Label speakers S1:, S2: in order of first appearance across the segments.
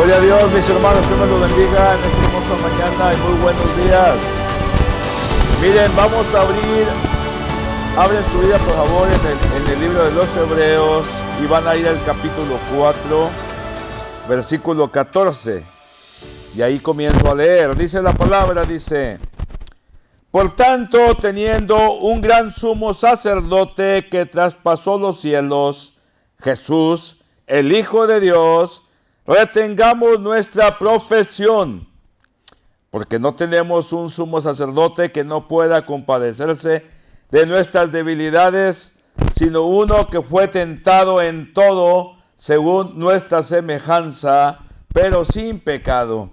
S1: Gloria a Dios, mis hermanos, Dios me los bendiga en esta hermosa mañana y muy buenos días. Miren, vamos a abren su vida por favor en el libro de los Hebreos y van a ir al capítulo 4, versículo 14. Y ahí comienzo a leer. Dice la palabra, dice: por tanto, teniendo un gran sumo sacerdote que traspasó los cielos, Jesús, el Hijo de Dios, retengamos nuestra profesión, porque no tenemos un sumo sacerdote que no pueda compadecerse de nuestras debilidades, sino uno que fue tentado en todo según nuestra semejanza, pero sin pecado.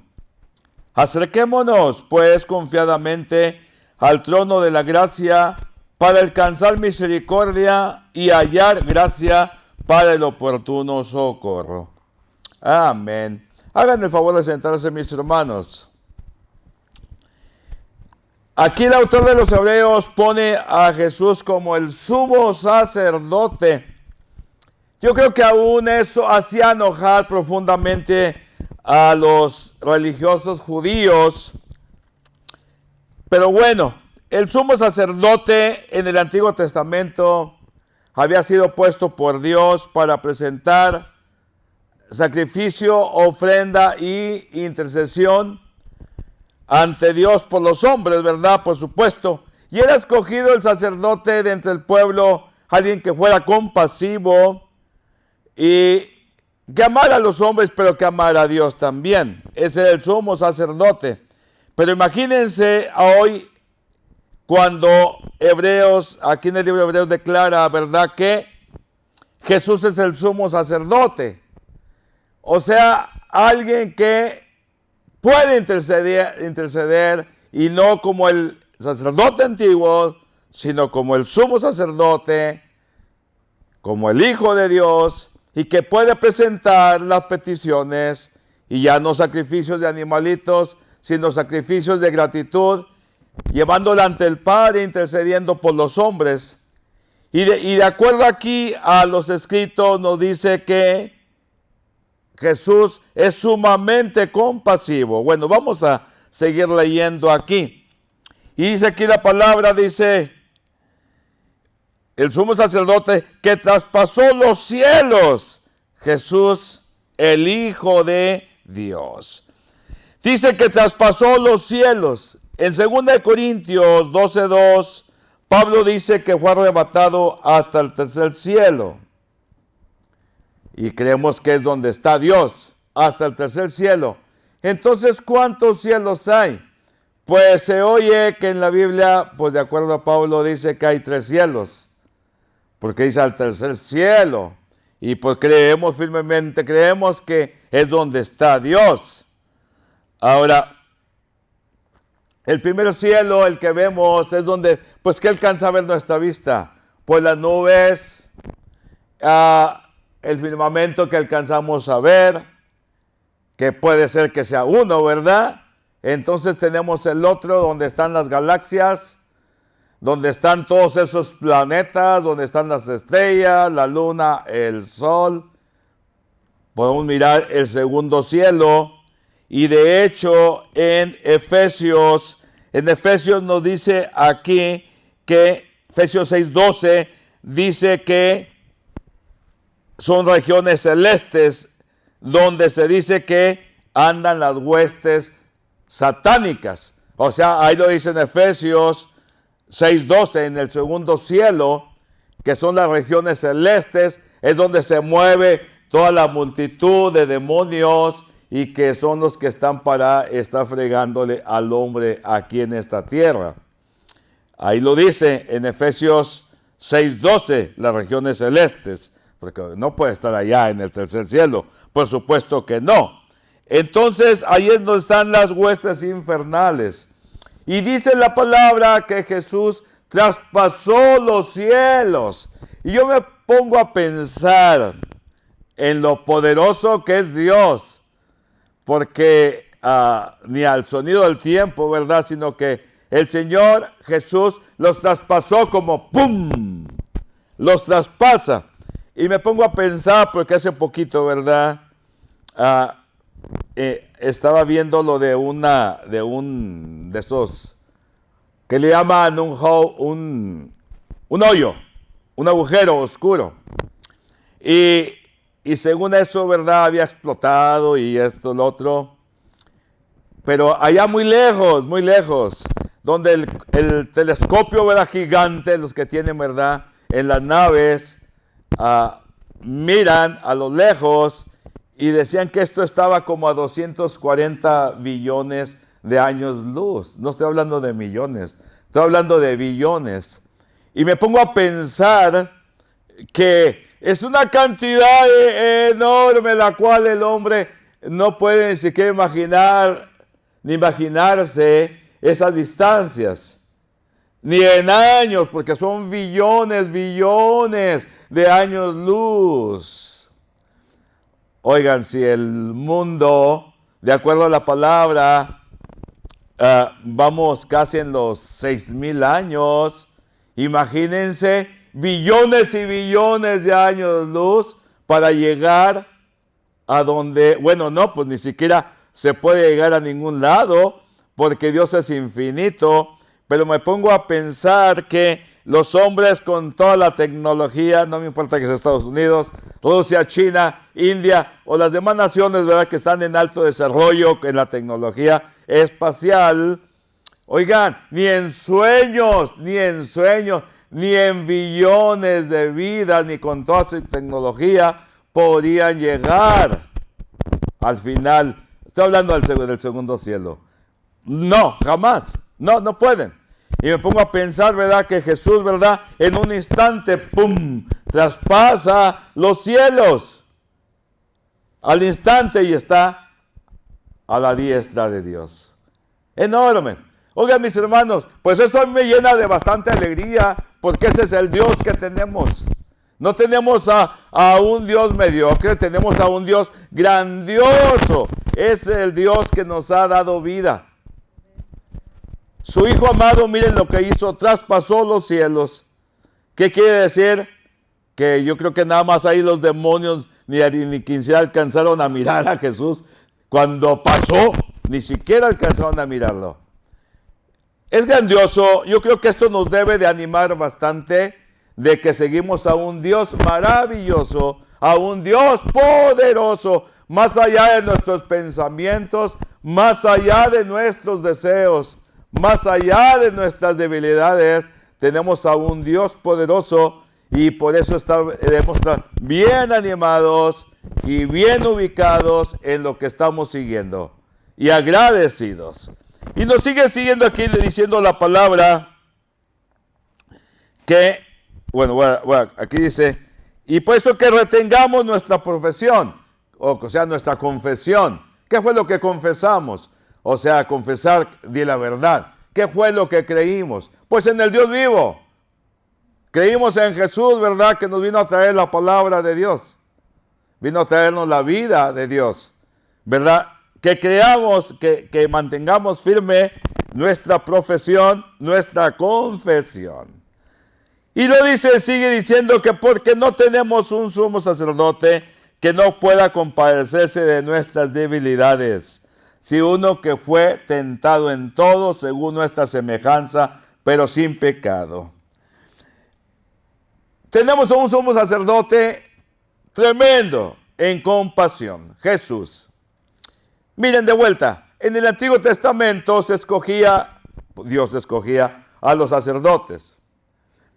S1: Acerquémonos, pues, confiadamente al trono de la gracia para alcanzar misericordia y hallar gracia para el oportuno socorro. Amén. Hagan el favor de sentarse, mis hermanos. Aquí el autor de los Hebreos pone a Jesús como el sumo sacerdote. Yo creo que aún eso hacía enojar profundamente a los religiosos judíos. Pero bueno, el sumo sacerdote en el Antiguo Testamento había sido puesto por Dios para presentar sacrificio, ofrenda y intercesión ante Dios por los hombres, ¿verdad? Por supuesto. Y era escogido el sacerdote de entre el pueblo, alguien que fuera compasivo y que amara a los hombres, pero que amara a Dios también. Ese era el sumo sacerdote. Pero imagínense hoy cuando Hebreos, aquí en el libro de Hebreos declara, ¿verdad?, que Jesús es el sumo sacerdote. O sea, alguien que puede interceder y no como el sacerdote antiguo, sino como el sumo sacerdote, como el Hijo de Dios, y que puede presentar las peticiones, y ya no sacrificios de animalitos, sino sacrificios de gratitud, llevándola ante el Padre, intercediendo por los hombres. Y de acuerdo aquí a los escritos, nos dice que Jesús es sumamente compasivo. Bueno, vamos a seguir leyendo aquí. Y dice aquí la palabra, dice, el sumo sacerdote que traspasó los cielos, Jesús, el Hijo de Dios. Dice que traspasó los cielos. En 2 Corintios 12:2, Pablo dice que fue arrebatado hasta el tercer cielo. Y creemos que es donde está Dios, hasta el tercer cielo. Entonces, ¿cuántos cielos hay? Pues se oye que en la Biblia, pues de acuerdo a Pablo, dice que hay 3 cielos. Porque dice al tercer cielo. Y pues creemos firmemente, creemos que es donde está Dios. Ahora, el primer cielo, el que vemos, es donde, pues, ¿qué alcanza a ver nuestra vista? Pues las nubes, el firmamento que alcanzamos a ver, que puede ser que sea uno, ¿verdad? Entonces tenemos el otro, donde están las galaxias, donde están todos esos planetas, donde están las estrellas, la luna, el sol. Podemos mirar el segundo cielo, y de hecho en Efesios nos dice aquí que Efesios 6:12 dice que son regiones celestes donde se dice que andan las huestes satánicas. O sea, ahí lo dice en Efesios 6:12, en el segundo cielo, que son las regiones celestes, es donde se mueve toda la multitud de demonios y que son los que están para estar fregándole al hombre aquí en esta tierra. Ahí lo dice en Efesios 6:12, las regiones celestes, porque no puede estar allá en el tercer cielo, por supuesto que no. Entonces ahí es donde están las huestes infernales. Y dice la palabra que Jesús traspasó los cielos. Y yo me pongo a pensar en lo poderoso que es Dios, porque ni al sonido del tiempo, ¿verdad?, sino que el Señor Jesús los traspasó como ¡pum! Los traspasa. Y me pongo a pensar, porque hace poquito, ¿verdad?, estaba viendo lo de de esos que le llaman un hoyo, un agujero oscuro. Y según eso, ¿verdad? Había explotado y esto, lo otro. Pero allá muy lejos, donde el telescopio, ¿verdad? Gigante, los que tienen, ¿verdad? En las naves, miran a lo lejos y decían que esto estaba como a 240 billones de años luz. No estoy hablando de millones, estoy hablando de billones. Y me pongo a pensar que es una cantidad enorme la cual el hombre no puede ni siquiera imaginar ni imaginarse esas distancias, ni en años, porque son billones de años luz. Oigan, si el mundo, de acuerdo a la palabra, vamos casi en los 6,000 años, imagínense billones y billones de años luz para llegar a donde, bueno, no, pues ni siquiera se puede llegar a ningún lado, porque Dios es infinito, pero me pongo a pensar que los hombres con toda la tecnología, no me importa que sea Estados Unidos, Rusia, China, India o las demás naciones, ¿verdad?, que están en alto desarrollo en la tecnología espacial, oigan, ni en sueños, ni en billones de vidas, ni con toda su tecnología podrían llegar al final. Estoy hablando del segundo cielo. No, jamás. No pueden. Y me pongo a pensar, ¿verdad?, que Jesús, ¿verdad?, en un instante, ¡pum!, traspasa los cielos. Al instante y está a la diestra de Dios. Enorme. Oigan, mis hermanos, pues eso me llena de bastante alegría, porque ese es el Dios que tenemos. No tenemos a un Dios mediocre, tenemos a un Dios grandioso. Es el Dios que nos ha dado vida. Su Hijo amado, miren lo que hizo, traspasó los cielos. ¿Qué quiere decir? Que yo creo que nada más ahí los demonios ni quince alcanzaron a mirar a Jesús. Cuando pasó, ni siquiera alcanzaron a mirarlo. Es grandioso. Yo creo que esto nos debe de animar bastante, de que seguimos a un Dios maravilloso, a un Dios poderoso, más allá de nuestros pensamientos, más allá de nuestros deseos, más allá de nuestras debilidades. Tenemos a un Dios poderoso y por eso debemos estar bien animados y bien ubicados en lo que estamos siguiendo y agradecidos. Y nos sigue siguiendo aquí diciendo la palabra que, bueno, aquí dice, y por eso que retengamos nuestra profesión, o sea, nuestra confesión. ¿Qué fue lo que confesamos? O sea, confesar de la verdad. ¿Qué fue lo que creímos? Pues en el Dios vivo. Creímos en Jesús, ¿verdad?, que nos vino a traer la palabra de Dios. Vino a traernos la vida de Dios, ¿verdad? Que creamos, que mantengamos firme nuestra profesión, nuestra confesión. Y lo dice, sigue diciendo que porque no tenemos un sumo sacerdote que no pueda compadecerse de nuestras debilidades, si uno que fue tentado en todo según nuestra semejanza, pero sin pecado. Tenemos un sumo sacerdote tremendo en compasión, Jesús. Miren de vuelta, en el Antiguo Testamento Dios escogía a los sacerdotes.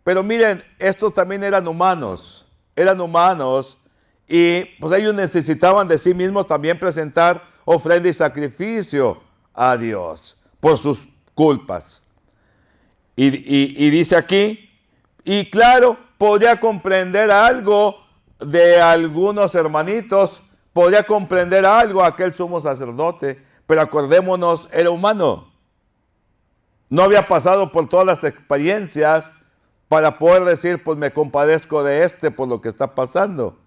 S1: Pero miren, estos también eran humanos y pues ellos necesitaban de sí mismos también presentar ofrenda y sacrificio a Dios por sus culpas. Y dice aquí, y claro, podría comprender algo de algunos hermanitos, podría comprender algo aquel sumo sacerdote, pero acordémonos, era humano. No había pasado por todas las experiencias para poder decir, pues me compadezco de por lo que está pasando.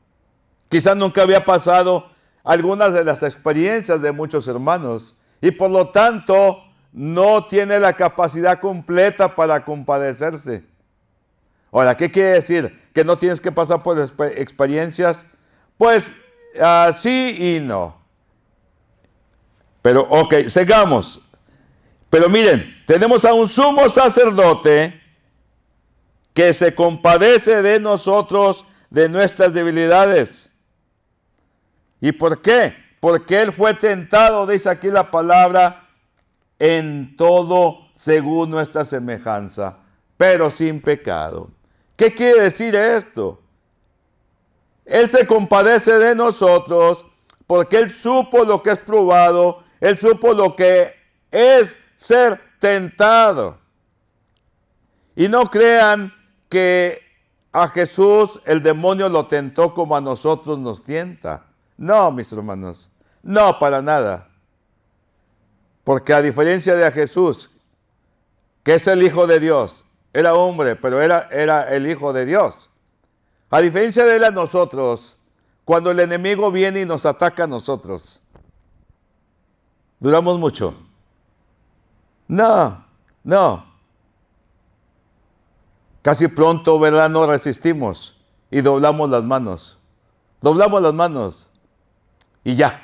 S1: Quizás nunca había pasado algunas de las experiencias de muchos hermanos y por lo tanto no tiene la capacidad completa para compadecerse. Ahora, ¿qué quiere decir? ¿Que no tienes que pasar por experiencias? Pues sí y no. Pero, ok, sigamos. Pero miren, tenemos a un sumo sacerdote que se compadece de nosotros, de nuestras debilidades. ¿Y por qué? Porque Él fue tentado, dice aquí la palabra, en todo según nuestra semejanza, pero sin pecado. ¿Qué quiere decir esto? Él se compadece de nosotros porque Él supo lo que es probado, Él supo lo que es ser tentado. Y no crean que a Jesús el demonio lo tentó como a nosotros nos tienta. No, mis hermanos, no para nada. Porque a diferencia de a Jesús, que es el Hijo de Dios, era hombre, pero era el Hijo de Dios. A diferencia de él a nosotros, cuando el enemigo viene y nos ataca a nosotros, ¿duramos mucho? No. Casi pronto, ¿verdad? No resistimos y doblamos las manos. Doblamos las manos y ya.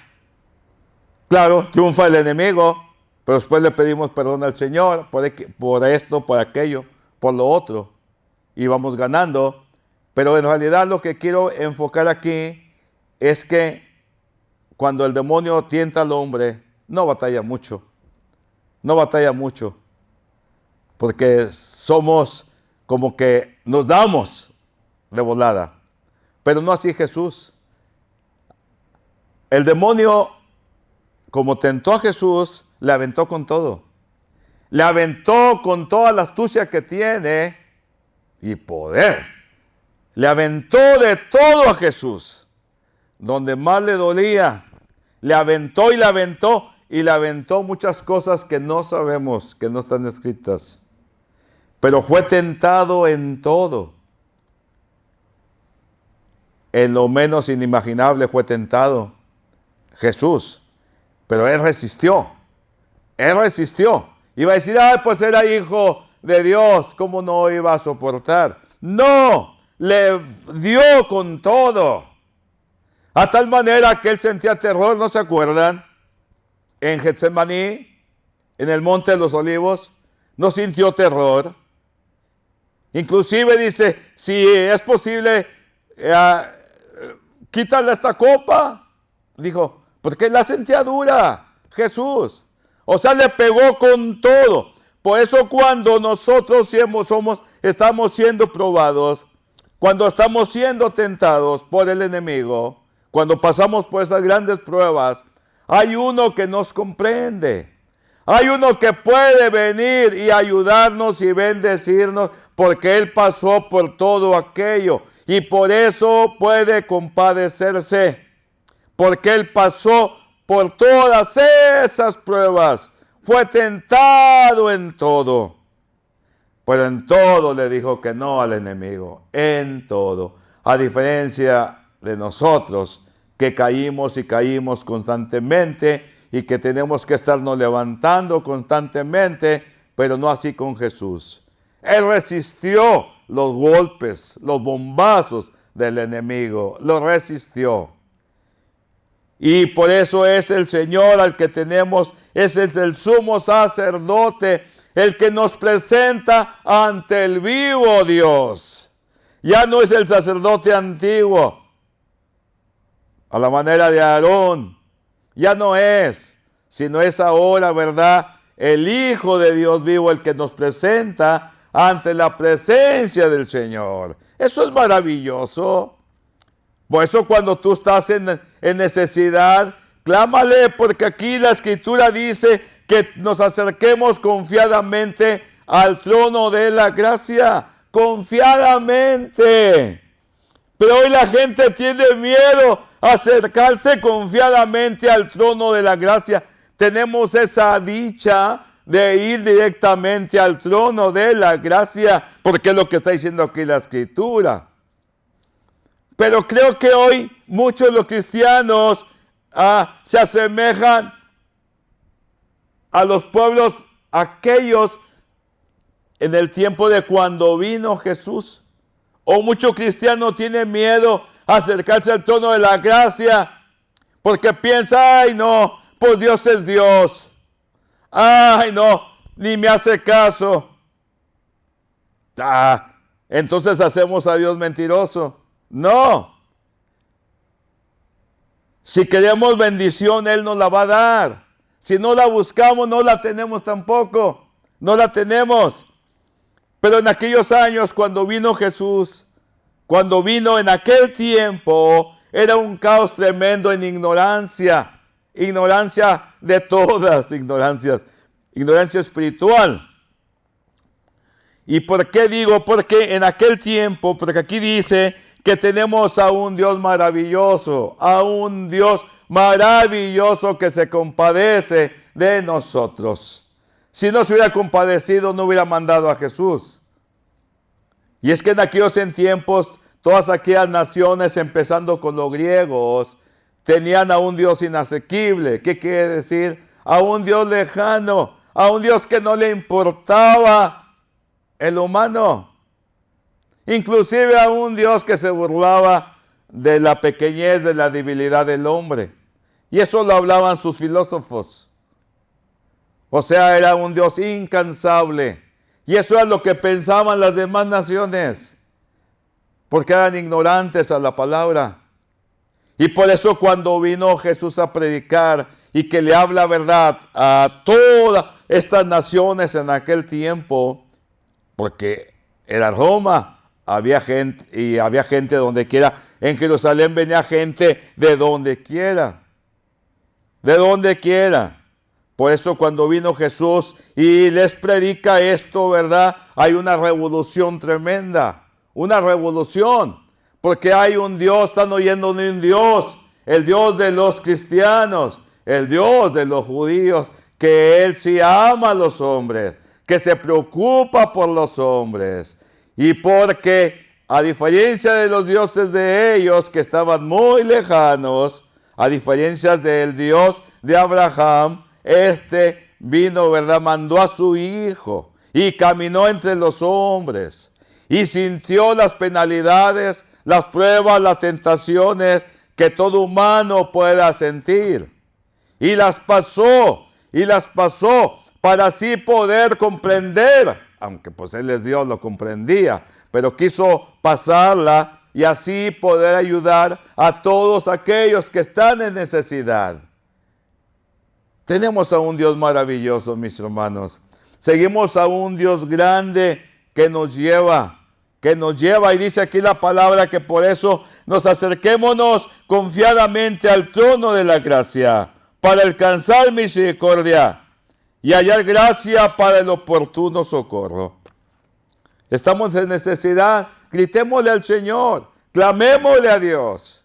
S1: Claro, triunfa el enemigo, pero después le pedimos perdón al Señor por esto, por aquello, por lo otro. Y vamos ganando. Pero en realidad lo que quiero enfocar aquí es que cuando el demonio tienta al hombre, no batalla mucho. No batalla mucho. Porque somos como que nos damos de volada. Pero no así Jesús. El demonio, como tentó a Jesús, le aventó con todo. Le aventó con toda la astucia que tiene y poder. Le aventó de todo a Jesús. Donde más le dolía. Le aventó y le aventó. Y le aventó muchas cosas que no sabemos, que no están escritas. Pero fue tentado en todo. En lo menos inimaginable fue tentado Jesús. Pero Él resistió. Él resistió. Iba a decir, pues era hijo de Dios. ¿Cómo no iba a soportar? No, le dio con todo. A tal manera que Él sentía terror, ¿no se acuerdan? En Getsemaní, en el Monte de los Olivos, no sintió terror. Inclusive dice, si es posible, quítale esta copa. Dijo, porque la sentía dura, Jesús. O sea, le pegó con todo. Por eso cuando nosotros estamos siendo probados, cuando estamos siendo tentados por el enemigo, cuando pasamos por esas grandes pruebas, hay uno que nos comprende. Hay uno que puede venir y ayudarnos y bendecirnos porque Él pasó por todo aquello y por eso puede compadecerse. Porque Él pasó por todas esas pruebas. Fue tentado en todo. Pero en todo le dijo que no al enemigo. En todo. A diferencia de nosotros que caímos y caímos constantemente y que tenemos que estarnos levantando constantemente, pero no así con Jesús. Él resistió los golpes, los bombazos del enemigo. Lo resistió. Y por eso es el Señor al que tenemos, ese es el sumo sacerdote, el que nos presenta ante el vivo Dios. Ya no es el sacerdote antiguo, a la manera de Aarón. Ya no es, sino es ahora, ¿verdad? El Hijo de Dios vivo, el que nos presenta ante la presencia del Señor. Eso es maravilloso. Por eso cuando tú estás en necesidad, clámale, porque aquí la Escritura dice que nos acerquemos confiadamente al trono de la gracia. Confiadamente. Pero hoy la gente tiene miedo a acercarse confiadamente al trono de la gracia. Tenemos esa dicha de ir directamente al trono de la gracia, porque es lo que está diciendo aquí la Escritura. Pero creo que hoy muchos de los cristianos se asemejan a los pueblos aquellos en el tiempo de cuando vino Jesús. O muchos cristianos tienen miedo a acercarse al trono de la gracia porque piensan, ay no, pues Dios es Dios. Ay, no, ni me hace caso. Entonces hacemos a Dios mentiroso. No. Si queremos bendición, Él nos la va a dar. Si no la buscamos, no la tenemos tampoco. No la tenemos. Pero en aquellos años, cuando vino Jesús, cuando vino en aquel tiempo, era un caos tremendo en ignorancia. Ignorancia de todas, ignorancia espiritual. ¿Y por qué digo? Porque en aquel tiempo, porque aquí dice que tenemos a un Dios maravilloso, a un Dios maravilloso que se compadece de nosotros. Si no se hubiera compadecido, no hubiera mandado a Jesús. Y es que en aquellos tiempos, todas aquellas naciones, empezando con los griegos, tenían a un Dios inasequible. ¿Qué quiere decir? A un Dios lejano, a un Dios que no le importaba el humano. Inclusive a un Dios que se burlaba de la pequeñez, de la debilidad del hombre. Y eso lo hablaban sus filósofos. O sea, era un Dios incansable. Y eso es lo que pensaban las demás naciones, porque eran ignorantes a la palabra. Y por eso cuando vino Jesús a predicar y que le habla verdad a todas estas naciones en aquel tiempo, porque era Roma, había gente donde quiera. En Jerusalén venía gente de donde quiera. De donde quiera. Por eso cuando vino Jesús y les predica esto, ¿verdad? Hay una revolución tremenda. Una revolución. Porque hay un Dios, están oyendo de un Dios. El Dios de los cristianos. El Dios de los judíos. Que Él sí ama a los hombres. Que se preocupa por los hombres. Y porque, a diferencia de los dioses de ellos, que estaban muy lejanos, a diferencia del Dios de Abraham, este vino, ¿verdad? Mandó a su hijo y caminó entre los hombres y sintió las penalidades, las pruebas, las tentaciones que todo humano pueda sentir. Y las pasó para así poder comprender, aunque pues Él es Dios, lo comprendía, pero quiso pasarla y así poder ayudar a todos aquellos que están en necesidad. Tenemos a un Dios maravilloso, mis hermanos. Seguimos a un Dios grande que nos lleva, y dice aquí la palabra que por eso nos acerquémonos confiadamente al trono de la gracia, para alcanzar misericordia y hallar gracia para el oportuno socorro. Estamos en necesidad, gritémosle al Señor, clamémosle a Dios.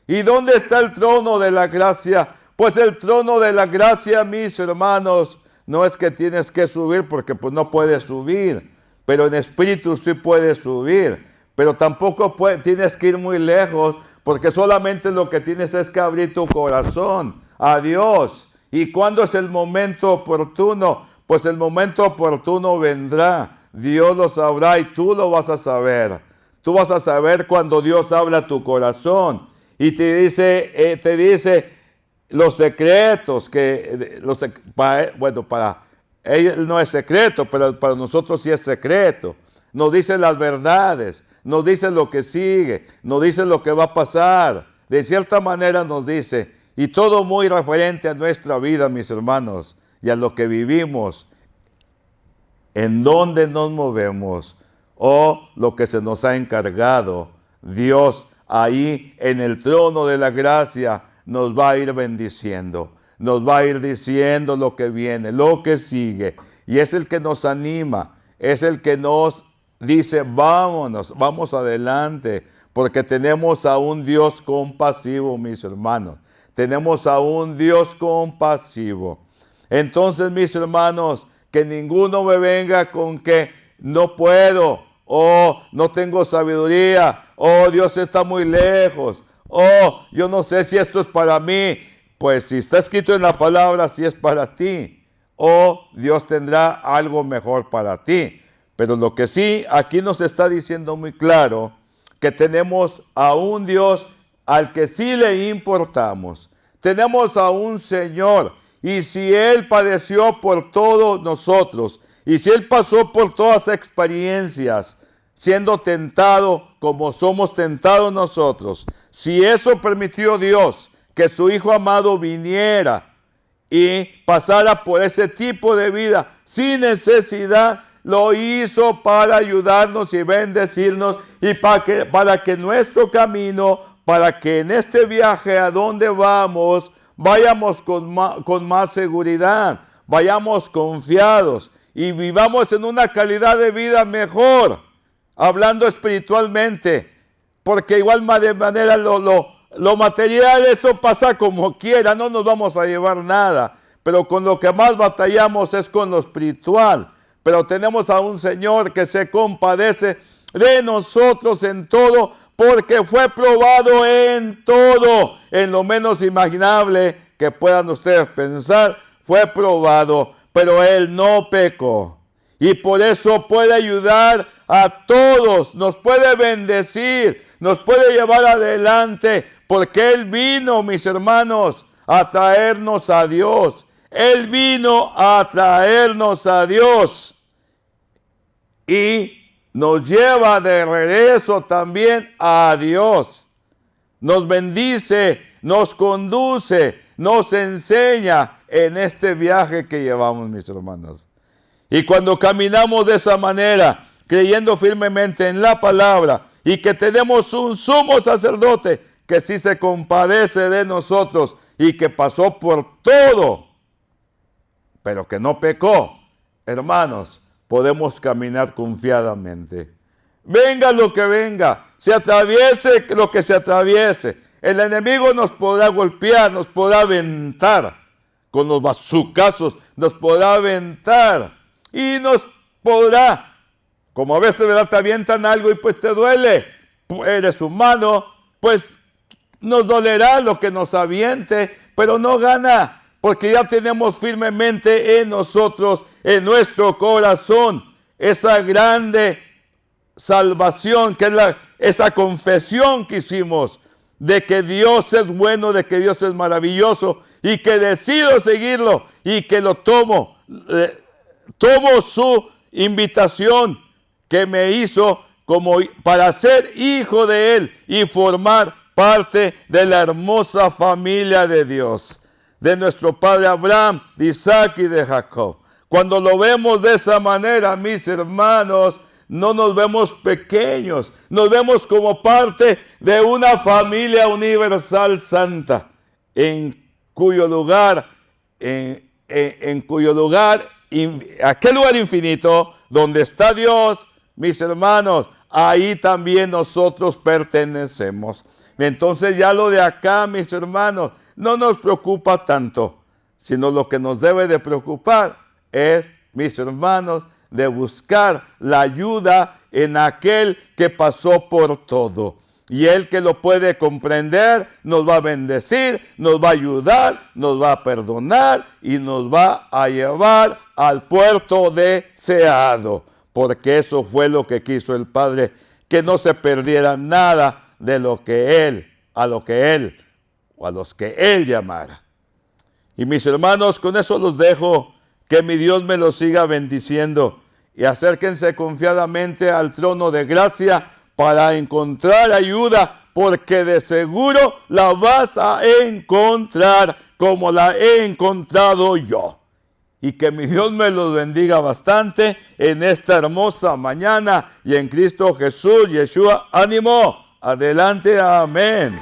S1: ¿Y dónde está el trono de la gracia? Pues el trono de la gracia, mis hermanos, no es que tienes que subir porque pues no puedes subir, pero en espíritu sí puedes subir, pero tampoco tienes que ir muy lejos porque solamente lo que tienes es que abrir tu corazón a Dios. ¿Y cuándo es el momento oportuno? Pues el momento oportuno vendrá. Dios lo sabrá y tú lo vas a saber. Tú vas a saber cuando Dios habla a tu corazón y te dice los secretos para él no es secreto, pero para nosotros sí es secreto. Nos dice las verdades, nos dice lo que sigue, nos dice lo que va a pasar. De cierta manera nos dice, y todo muy referente a nuestra vida, mis hermanos, y a lo que vivimos, en dónde nos movemos, o lo que se nos ha encargado. Dios ahí en el trono de la gracia nos va a ir bendiciendo, nos va a ir diciendo lo que viene, lo que sigue, y es el que nos anima, es el que nos dice, vámonos, vamos adelante, porque tenemos a un Dios compasivo, mis hermanos, tenemos a un Dios compasivo. Entonces, mis hermanos, que ninguno me venga con que no puedo, o no tengo sabiduría, o Dios está muy lejos, o yo no sé si esto es para mí. Pues si está escrito en la palabra, sí es para ti, o Dios tendrá algo mejor para ti. Pero lo que sí, aquí nos está diciendo muy claro, que tenemos a un Dios al que sí le importamos. Tenemos a un Señor. Y si Él padeció por todos nosotros, y si Él pasó por todas las experiencias, siendo tentado como somos tentados nosotros, si eso permitió Dios, que su Hijo amado viniera y pasara por ese tipo de vida sin necesidad, lo hizo para ayudarnos y bendecirnos y para que nuestro camino, para que en este viaje a donde vamos, vayamos con más seguridad, vayamos confiados y vivamos en una calidad de vida mejor, hablando espiritualmente, porque igual de manera lo material, eso pasa como quiera, no nos vamos a llevar nada, pero con lo que más batallamos es con lo espiritual. Pero tenemos a un Señor que se compadece de nosotros en todo, porque fue probado en todo, en lo menos imaginable que puedan ustedes pensar, fue probado, pero Él no pecó. Y por eso puede ayudar a todos, nos puede bendecir, nos puede llevar adelante, porque Él vino, mis hermanos, a traernos a Dios. Él vino a traernos a Dios y nos lleva de regreso también a Dios. Nos bendice, nos conduce, nos enseña en este viaje que llevamos, mis hermanos. Y cuando caminamos de esa manera, creyendo firmemente en la palabra y que tenemos un sumo sacerdote que sí se compadece de nosotros y que pasó por todo, pero que no pecó, hermanos, podemos caminar confiadamente. Venga lo que venga, se atraviese lo que se atraviese. El enemigo nos podrá golpear, nos podrá aventar con los bazucazos, nos podrá aventar y nos podrá, como a veces, ¿verdad?, te avientan algo y pues te duele. Eres humano, pues nos dolerá lo que nos aviente, pero no gana. Porque ya tenemos firmemente en nosotros, en nuestro corazón, esa grande salvación, que es esa confesión que hicimos, de que Dios es bueno, de que Dios es maravilloso, y que decido seguirlo, y que lo tomo su invitación que me hizo como para ser hijo de Él, y formar parte de la hermosa familia de Dios, de nuestro padre Abraham, de Isaac y de Jacob. Cuando lo vemos de esa manera, mis hermanos, no nos vemos pequeños, nos vemos como parte de una familia universal santa, en cuyo lugar, aquel lugar infinito donde está Dios, mis hermanos, ahí también nosotros pertenecemos. Entonces ya lo de acá, mis hermanos, no nos preocupa tanto, sino lo que nos debe de preocupar es, mis hermanos, de buscar la ayuda en aquel que pasó por todo. Y Él que lo puede comprender, nos va a bendecir, nos va a ayudar, nos va a perdonar y nos va a llevar al puerto deseado. Porque eso fue lo que quiso el Padre, que no se perdiera nada de lo que Él, a los que Él llamara. Y mis hermanos, con eso los dejo, que mi Dios me los siga bendiciendo, y acérquense confiadamente al trono de gracia para encontrar ayuda, porque de seguro la vas a encontrar como la he encontrado yo. Y que mi Dios me los bendiga bastante en esta hermosa mañana, y en Cristo Jesús, Yeshua, ánimo, adelante, amén.